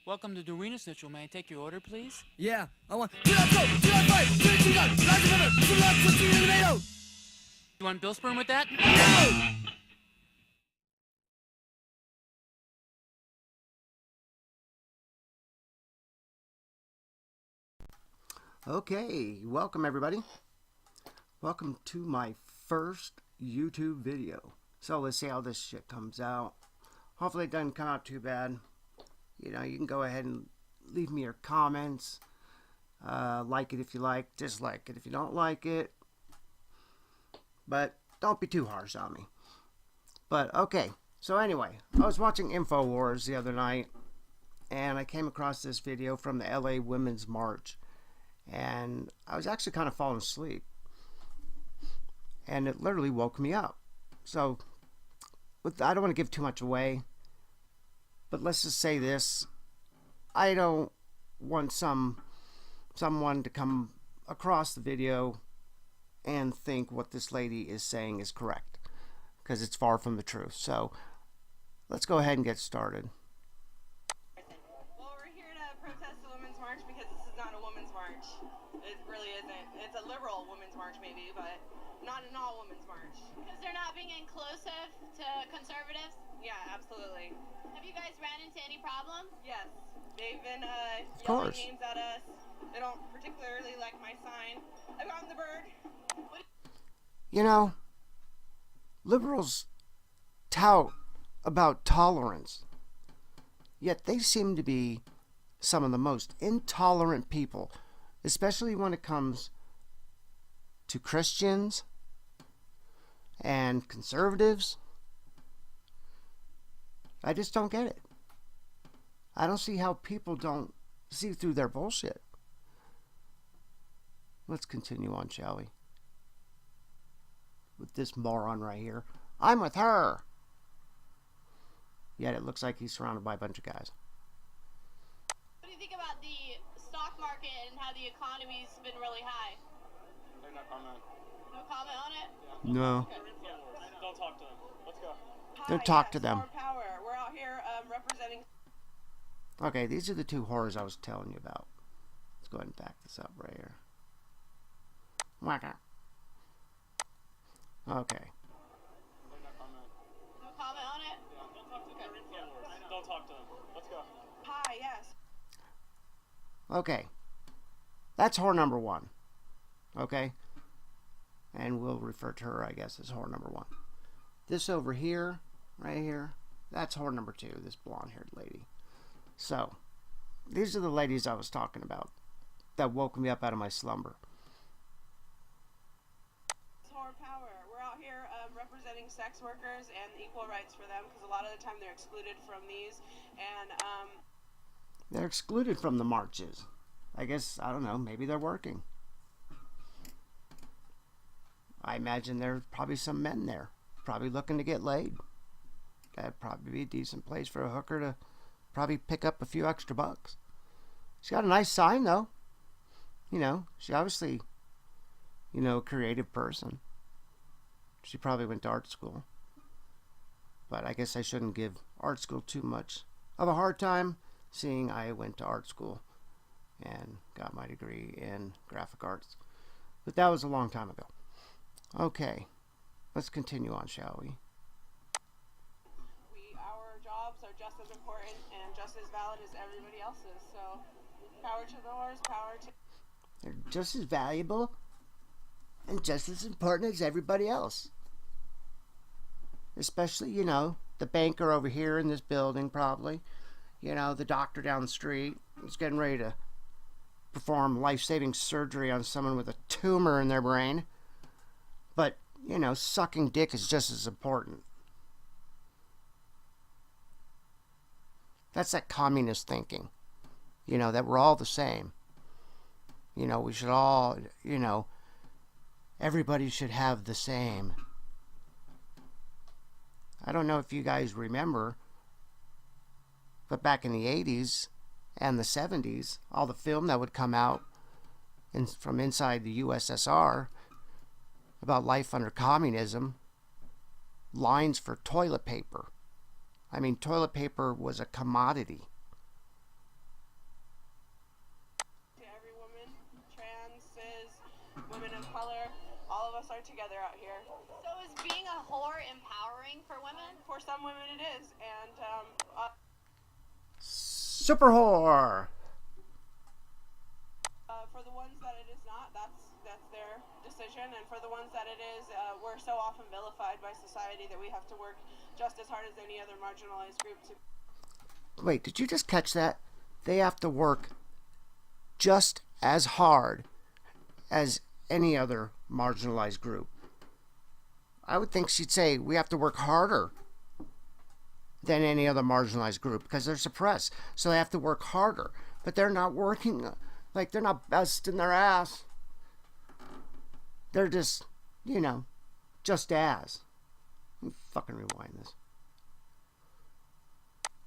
Welcome to the Arena Central. May I take your order, please? Yeah, I want 2 left, 5, 2 guns, lots of river, 2 left, 15 tomato. You want Bill Sperm with that? No! Okay, welcome everybody. Welcome to my first YouTube video. So let's see how this shit comes out. Hopefully it doesn't come out too bad. You know, you can go ahead and leave me your comments. Like it if you like, dislike it if you don't like it. But don't be too harsh on me. But okay, so anyway, I was watching InfoWars the other night, and I came across this video from the LA Women's March. And I was actually kind of falling asleep, and it literally woke me up. So I don't want to give too much away, but let's just say this: I don't want someone to come across the video and think what this lady is saying is correct, because it's far from the truth. So let's go ahead and get started. Well, we're here to protest the Women's March because this is not a women's march. It really isn't. It's a liberal women's march maybe, but not an all women's march. Because they're not being inclusive to conservatives? Yeah, absolutely. Have you guys ran into any problems? Yes. They've been yelling names at us. They don't particularly like my sign. I've gotten the bird. You know, liberals tout about tolerance, yet they seem to be some of the most intolerant people, especially when it comes to Christians and conservatives. I just don't get it. I don't see how people don't see through their bullshit. Let's continue on, shall we? With this moron right here. I'm with her. Yet it looks like he's surrounded by a bunch of guys. What do you think about the stock market and how the economy's been really high? No comment. No comment on it? Yeah. No. Yeah. Don't talk to them. Let's go. Don't talk to them. More power. We're out here representing. Okay, these are the two horrors I was telling you about. Let's go ahead and back this up right here. Whacker. Okay. No comment. No comment on it? Yeah. Don't talk to them. Yeah. Don't talk to them. Let's go. Hi, yes. Okay. That's whore number one. Okay? And we'll refer to her, I guess, as whore number one. This over here, right here, that's whore number two, this blonde-haired lady. So, these are the ladies I was talking about that woke me up out of my slumber. More power. We're out here representing sex workers and equal rights for them because a lot of the time they're excluded from these. And they're excluded from the marches. I guess, I don't know, maybe they're working. I imagine there's probably some men there, probably looking to get laid. That'd probably be a decent place for a hooker to probably pick up a few extra bucks. She's got a nice sign, though. You know, she obviously, you know, a creative person. She probably went to art school. But I guess I shouldn't give art school too much of a hard time, seeing I went to art school and got my degree in graphic arts. But that was a long time ago. Okay, let's continue on, shall we? Our jobs are just as important and just as valid as everybody else's. So, power to the whores, power to... They're just as valuable and just as important as everybody else. Especially, you know, the banker over here in this building, probably. You know, the doctor down the street is getting ready to perform life-saving surgery on someone with a tumor in their brain. But, you know, sucking dick is just as important. That's that communist thinking. You know, that we're all the same. You know, we should all, you know, everybody should have the same. I don't know if you guys remember, but back in the 80s and the 70s, all the film that would come out from inside the USSR about life under communism, lines for toilet paper. I mean, toilet paper was a commodity. are together out here. So is being a whore empowering for women? For some women it is, and Super whore. for the ones that it is not, that's their decision, and for the ones that it is, we're so often vilified by society that we have to work just as hard as any other marginalized group to. Wait, did you just catch that? They have to work just as hard as any other marginalized group. I would think she'd say we have to work harder than any other marginalized group because they're suppressed. So they have to work harder. But they're not working, like they're not busting their ass. They're just, you know, just as. Let me fucking rewind this.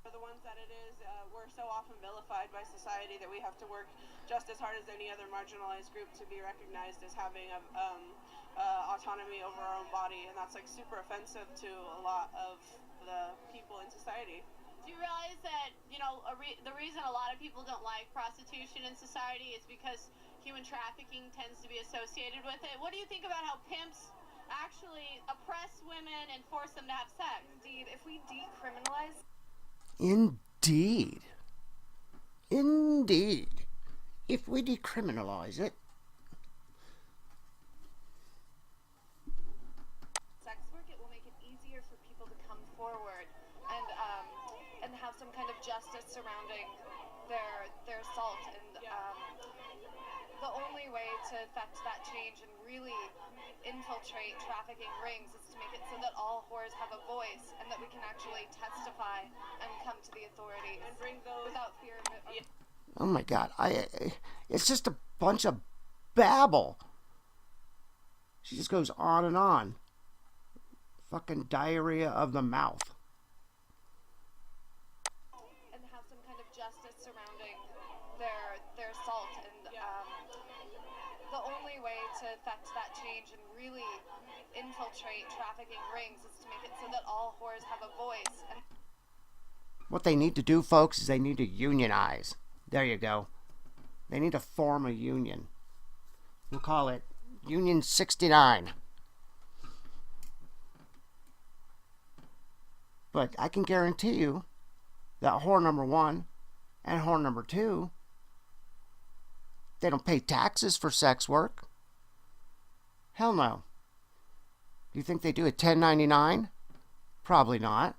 For the ones that it is, we're so often vilified by society that we have to work just as hard as any other marginalized group to be recognized as having autonomy over our own body, and that's like super offensive to a lot of the people in society. Do you realize that, you know, the reason a lot of people don't like prostitution in society is because human trafficking tends to be associated with it? What do you think about how pimps actually oppress women and force them to have sex? Indeed, if we decriminalize... Indeed. Indeed. If we decriminalize it. sex work, it will make it easier for people to come forward and have some kind of justice surrounding their assault. And the only way to effect that change and really infiltrate trafficking rings is to make it so that all whores have a voice and that we can actually testify and come to the authorities And bring those without fear of Oh my God, it's just a bunch of babble. She just goes on and on. Fucking diarrhea of the mouth. and have some kind of justice surrounding their assault. And the only way to effect that change and really infiltrate trafficking rings is to make it so that all whores have a voice. And What they need to do, folks, is they need to unionize. There you go. They need to form a union. We'll call it Union 69. But I can guarantee you that whore number 1 and whore number 2, they don't pay taxes for sex work. Hell no. Do you think they do a 1099? Probably not.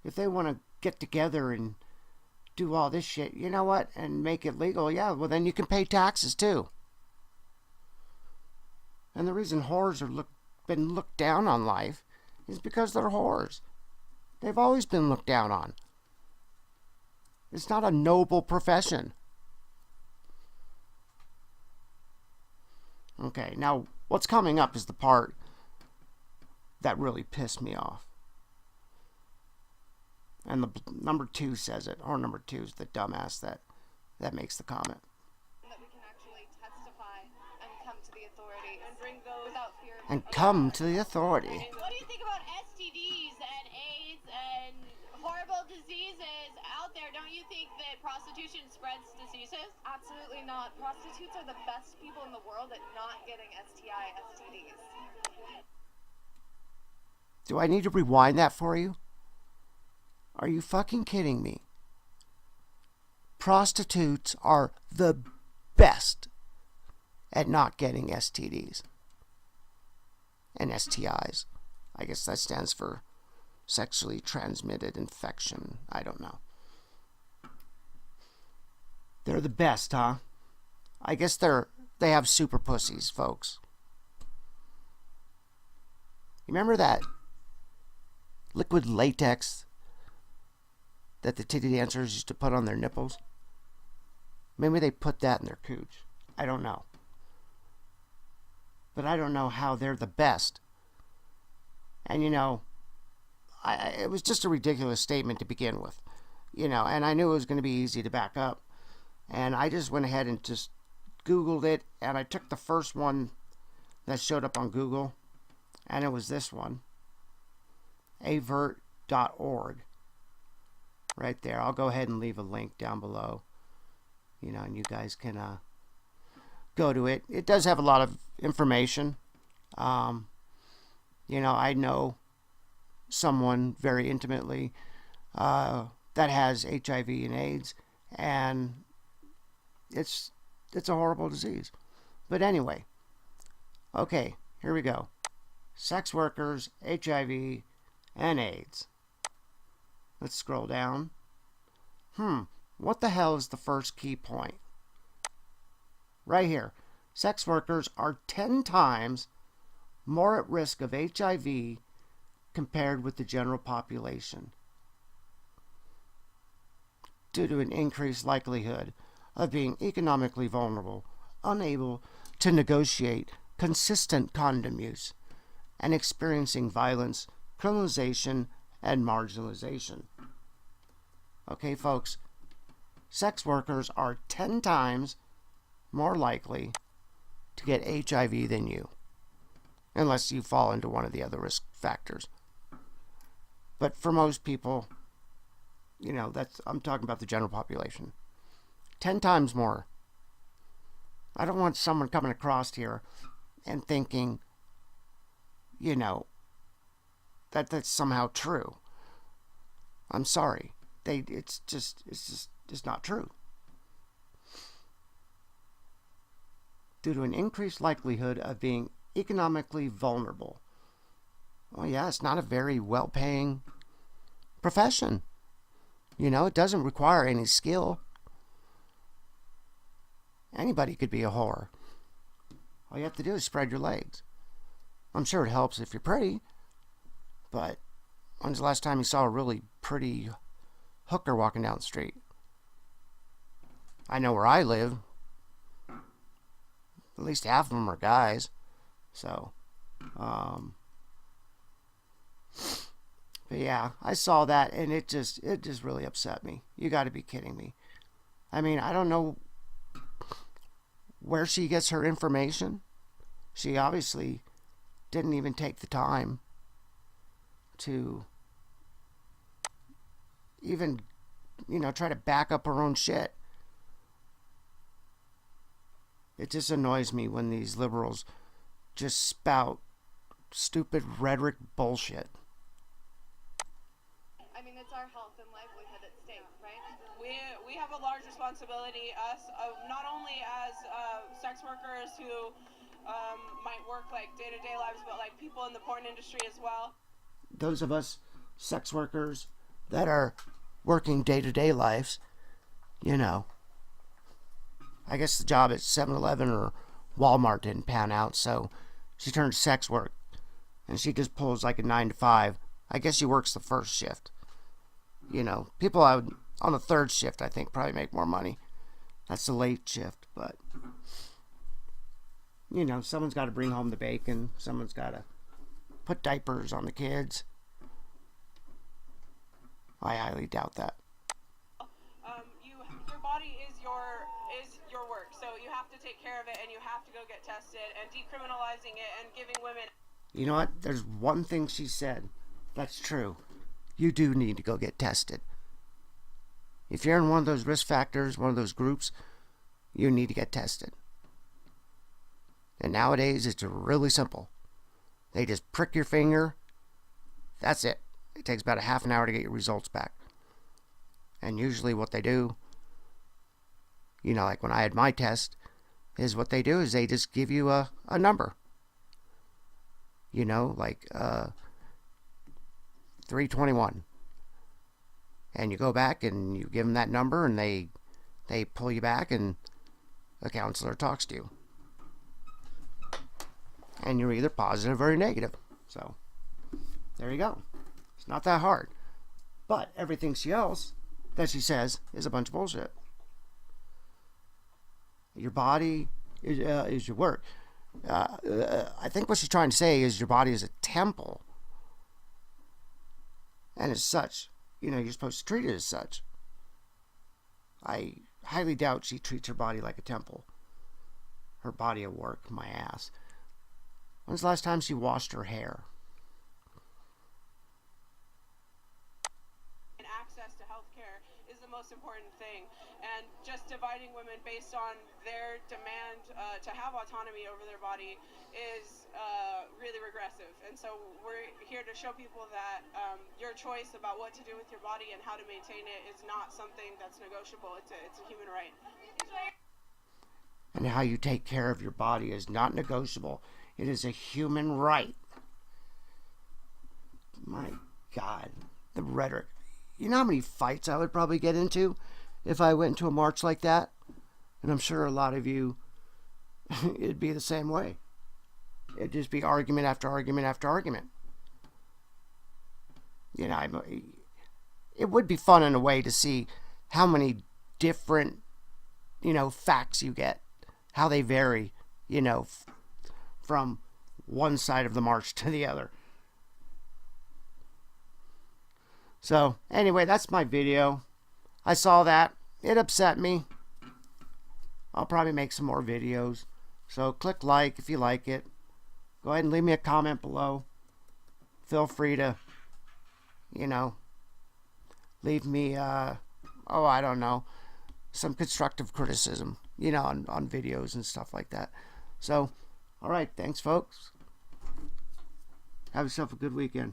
If they want to get together and do all this shit, you know what, and make it legal, yeah, well then you can pay taxes too. And the reason whores are been looked down on life is because they're whores. They've always been looked down on. It's not a noble profession. Okay, now what's coming up is the part that really pissed me off. And the number 2 says it, or number 2 is the dumbass that makes the comment. that we can actually testify and come to the authorities And bring those without fear of And come to the authority. What do you think about STDs and AIDS and horrible diseases out there? Don't you think that prostitution spreads diseases? Absolutely not. Prostitutes are the best people in the world at not getting STI, STDs. Do I need to rewind that for you? Are you fucking kidding me? Prostitutes are the best at not getting STDs and STIs. I guess that stands for sexually transmitted infection. I don't know. They're the best, huh? I guess they have super pussies, folks. You remember that liquid latex that the titty dancers used to put on their nipples? Maybe they put that in their cooch. I don't know. But I don't know how they're the best. And you know, it was just a ridiculous statement to begin with. You know, and I knew it was going to be easy to back up. And I just went ahead and just Googled it. And I took the first one that showed up on Google. And it was this one. avert.org. Right there. I'll go ahead and leave a link down below. You know, and you guys can go to it. It does have a lot of information. You know, I know someone very intimately that has HIV and AIDS, and it's a horrible disease. But anyway, okay, here we go. Sex workers, HIV, and AIDS. Let's scroll down. What the hell is the first key point? Right here. Sex workers are 10 times more at risk of HIV compared with the general population due to an increased likelihood of being economically vulnerable, unable to negotiate consistent condom use, and experiencing violence, criminalization, and marginalization. Okay, folks, sex workers are 10 times more likely to get HIV than you, unless you fall into one of the other risk factors. But for most people, you know, I'm talking about the general population. 10 times more. I don't want someone coming across here and thinking, you know, that that's somehow true. I'm sorry. It's just not true. Due to an increased likelihood of being economically vulnerable. Well, yeah, it's not a very well-paying profession. You know, it doesn't require any skill. Anybody could be a whore. All you have to do is spread your legs. I'm sure it helps if you're pretty, but when's the last time you saw a really pretty hooker walking down the street? I know where I live. At least half of them are guys. So, but yeah, I saw that and it just really upset me. You got to be kidding me. I mean, I don't know where she gets her information. She obviously didn't even take the time to even, you know, try to back up her own shit. It just annoys me when these liberals just spout stupid rhetoric bullshit. I mean, it's our health and livelihood at stake, right? We have a large responsibility, us, not only as sex workers who might work like day-to-day lives, but like people in the porn industry as well. Those of us sex workers that are working day-to-day lives, you know, I guess the job at 7-Eleven or Walmart didn't pan out, so she turned to sex work. And she just pulls like a 9 to 5. I guess she works the first shift. You know, people on the third shift, I think, probably make more money. That's the late shift, but, you know, someone's got to bring home the bacon. Someone's got to put diapers on the kids. I highly doubt that. Your body is your work, so you have to take care of it, and you have to go get tested, and decriminalizing it and giving women. You know what? There's one thing she said that's true. You do need to go get tested. If you're in one of those risk factors, one of those groups, you need to get tested. And nowadays, it's really simple. They just prick your finger. That's it. It takes about a half an hour to get your results back. And usually what they do, you know, like when I had my test, is what they do is they just give you a number. You know, like 321. And you go back and you give them that number and they pull you back and a counselor talks to you. And you're either positive or negative. So, there you go. It's not that hard. But everything else that she says is a bunch of bullshit. Your body is your work. I think what she's trying to say is your body is a temple. And as such, you know, you're supposed to treat it as such. I highly doubt she treats her body like a temple. Her body at work, my ass. When's the last time she washed her hair? access to health care is the most important thing. And just dividing women based on their demand to have autonomy over their body is really regressive. And so we're here to show people that your choice about what to do with your body and how to maintain it is not something that's negotiable. It's a human right. And how you take care of your body is not negotiable. It is a human right. My God, the rhetoric. You know how many fights I would probably get into if I went to a march like that? And I'm sure a lot of you, it'd be the same way. It'd just be argument after argument after argument. You know, it would be fun in a way to see how many different, facts you get. How they vary, from one side of the march to the other. So, anyway, that's my video. I saw that. It upset me. I'll probably make some more videos. So, click like if you like it. Go ahead and leave me a comment below. Feel free to, leave me, I don't know, some constructive criticism, on videos and stuff like that. So, all right, thanks, folks. Have yourself a good weekend.